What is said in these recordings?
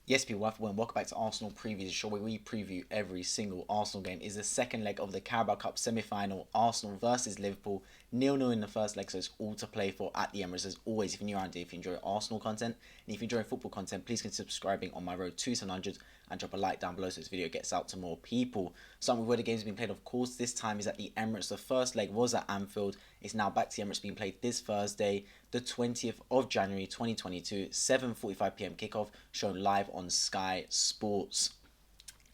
Yes, people, welcome back to Arsenal Previews, the show where we preview every single Arsenal game. Is the second leg of the Carabao Cup semi-final, Arsenal versus Liverpool. 0-0 in the first leg, so it's all to play for at the Emirates. As always, if you're new around here, if you enjoy Arsenal content, and if you enjoy football content, please consider subscribing on my road to 700 and drop a like down below so this video gets out to more people. Starting with where the game's been played, of course, this time is at the Emirates. The first leg was at Anfield. It's now back to the Emirates, being played this Thursday, the 20th of January 2022, 7:45 p.m. kickoff, shown live on Sky Sports.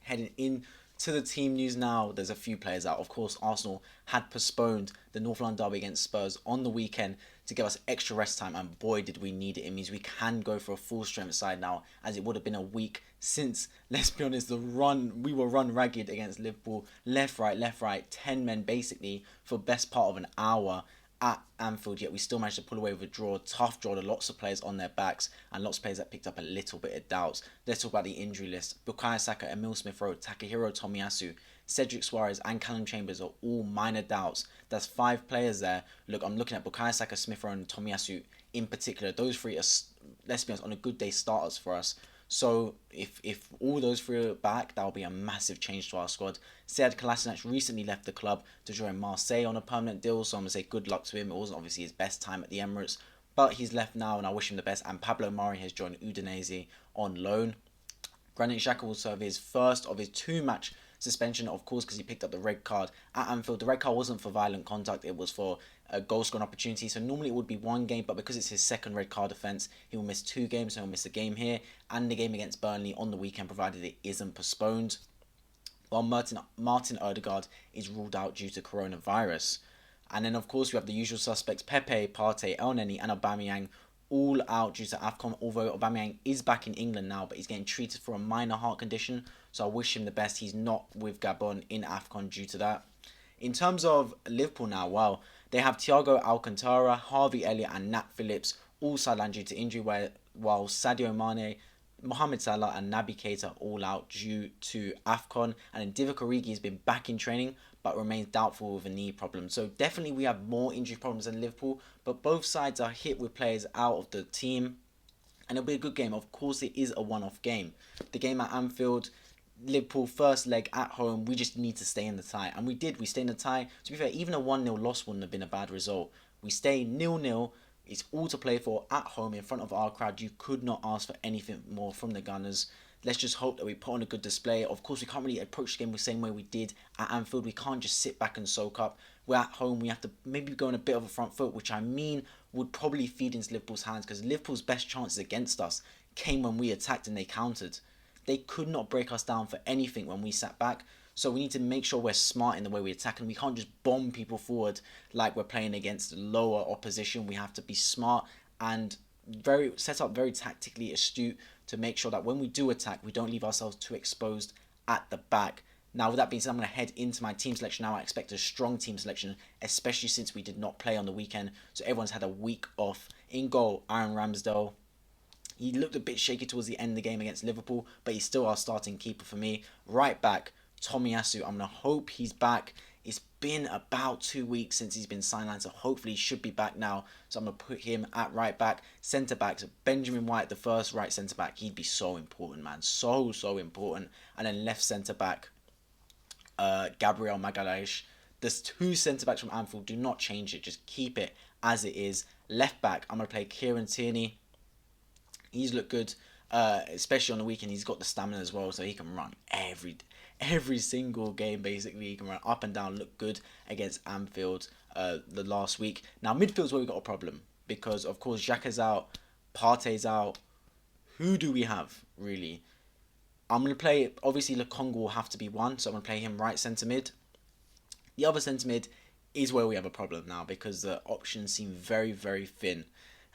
Heading in to the team news now, there's a few players out. Of course, Arsenal had postponed the North London derby against Spurs on the weekend to give us extra rest time, and boy did we need it. It means we can go for a full strength side now, as it would have been a week since, let's be honest, we were run ragged against Liverpool, left, right, 10 men basically for best part of an hour at Anfield, yet we still managed to pull away with a draw. Tough draw to lots of players on their backs and lots of players that picked up a little bit of doubts. Let's talk about the injury list. Bukayo Saka, Emil Smith-Rowe, Takahiro Tomiyasu, Cedric Suarez and Callum Chambers are all minor doubts. That's 5 players there. Look, I'm looking at Bukayo Saka, Smith-Rowe and Tomiyasu in particular. Those 3 are, let's be honest, on a good day starters for us. So if all those 3 are back, that will be a massive change to our squad. Sead Kolasinac recently left the club to join Marseille on a permanent deal, so I'm going to say good luck to him. It wasn't obviously his best time at the Emirates, but he's left now and I wish him the best. And Pablo Mari has joined Udinese on loan. Granit Xhaka will serve his first of his 2-match suspension, of course, because he picked up the red card at Anfield. The red card wasn't for violent contact, it was for a goal scoring opportunity. So normally it would be 1 game, but because it's his second red card offence, he will miss 2 games. So he'll miss the game here and the game against Burnley on the weekend, provided it isn't postponed. While Martin Odegaard is ruled out due to coronavirus. And then, of course, we have the usual suspects: Pepe, Partey, Elneny and Aubameyang, all out due to AFCON, although Aubameyang is back in England now, but he's getting treated for a minor heart condition, so I wish him the best. He's not with Gabon in AFCON due to that. In terms of Liverpool now, well, they have Thiago Alcantara, Harvey Elliott and Nat Phillips all sidelined due to injury, while Sadio Mane, Mohamed Salah and Naby Keita all out due to AFCON, and then Divock Origi has been back in training but remains doubtful with a knee problem. So definitely we have more injury problems than Liverpool, but both sides are hit with players out of the team, and it'll be a good game. Of course, it is a one-off game. The game at Anfield, Liverpool first leg at home, we just need to stay in the tie, and we did. We stayed in the tie. To be fair, even a 1-0 loss wouldn't have been a bad result. We stay 0-0. It's all to play for at home in front of our crowd. You could not ask for anything more from the Gunners. Let's just hope that we put on a good display. Of course, we can't really approach the game the same way we did at Anfield. We can't just sit back and soak up. We're at home. We have to maybe go on a bit of a front foot, which I mean would probably feed into Liverpool's hands, because Liverpool's best chances against us came when we attacked and they countered. They could not break us down for anything when we sat back. So we need to make sure we're smart in the way we attack, and we can't just bomb people forward like we're playing against lower opposition. We have to be smart and set up very tactically astute to make sure that when we do attack, we don't leave ourselves too exposed at the back. Now, with that being said, I'm going to head into my team selection now. I expect a strong team selection, especially since we did not play on the weekend. So everyone's had a week off. In goal, Aaron Ramsdale. He looked a bit shaky towards the end of the game against Liverpool, but he's still our starting keeper for me. Right back, Tomiyasu. I'm going to hope he's back. It's been about 2 weeks since he's been sidelined, so hopefully he should be back now. So I'm going to put him at right back. Centre backs, Benjamin White, the first right centre back. He'd be so important, man. So important. And then left centre back, Gabriel Magalhaes. There's 2 centre backs from Anfield. Do not change it. Just keep it as it is. Left back, I'm going to play Kieran Tierney. He's looked good, especially on the weekend. He's got the stamina as well, so he can run every single game basically. He can run up and down, look good against Anfield the last week. Now midfield's where we got a problem, because of course Xhaka's out, Partey's out. Who do we have really? I'm going to play, obviously Lokonga will have to be one, so I'm going to play him right centre mid. The other centre mid is where we have a problem now, because the options seem very thin.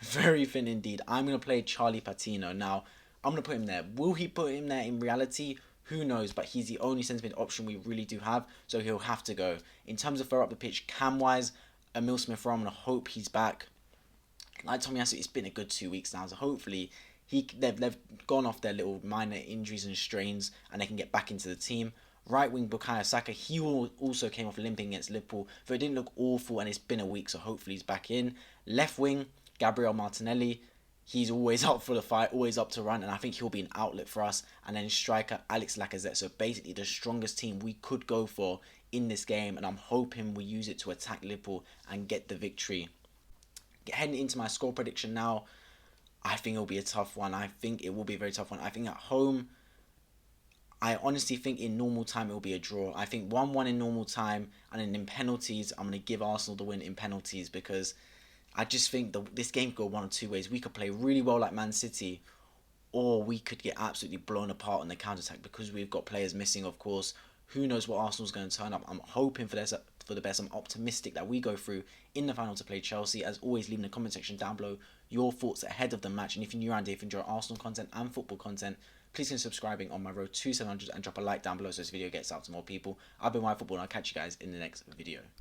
Very thin indeed. I'm going to play Charlie Patino. Now, I'm going to put him there. Will he put him there in reality? Who knows, but he's the only centre mid option we really do have, so he'll have to go. In terms of further up the pitch, cam-wise, Emil Smith-Rowe, I'm going to hope he's back. Like Tomiyasu, it's been a good 2 weeks now, so hopefully they've gone off their little minor injuries and strains, and they can get back into the team. Right wing Bukayo Saka, he also came off limping against Liverpool, though it didn't look awful, and it's been a week, so hopefully he's back in. Left wing, Gabriel Martinelli. He's always up for the fight, always up to run, and I think he'll be an outlet for us. And then striker Alex Lacazette. So basically the strongest team we could go for in this game, and I'm hoping we use it to attack Liverpool and get the victory. Heading into my score prediction now, I think it'll be a tough one. I think it will be a very tough one. I think at home, I honestly think in normal time it will be a draw. I think 1-1 in normal time, and then in penalties, I'm going to give Arsenal the win in penalties, because I just think this game could go one of two ways. We could play really well like Man City, or we could get absolutely blown apart on the counter-attack because we've got players missing, of course. Who knows what Arsenal's going to turn up. I'm hoping for the best. I'm optimistic that we go through in the final to play Chelsea. As always, leave in the comment section down below your thoughts ahead of the match. And if you're new around here, if you enjoy Arsenal content and football content, please consider subscribing on my road to 700 and drop a like down below so this video gets out to more people. I've been White Football, and I'll catch you guys in the next video.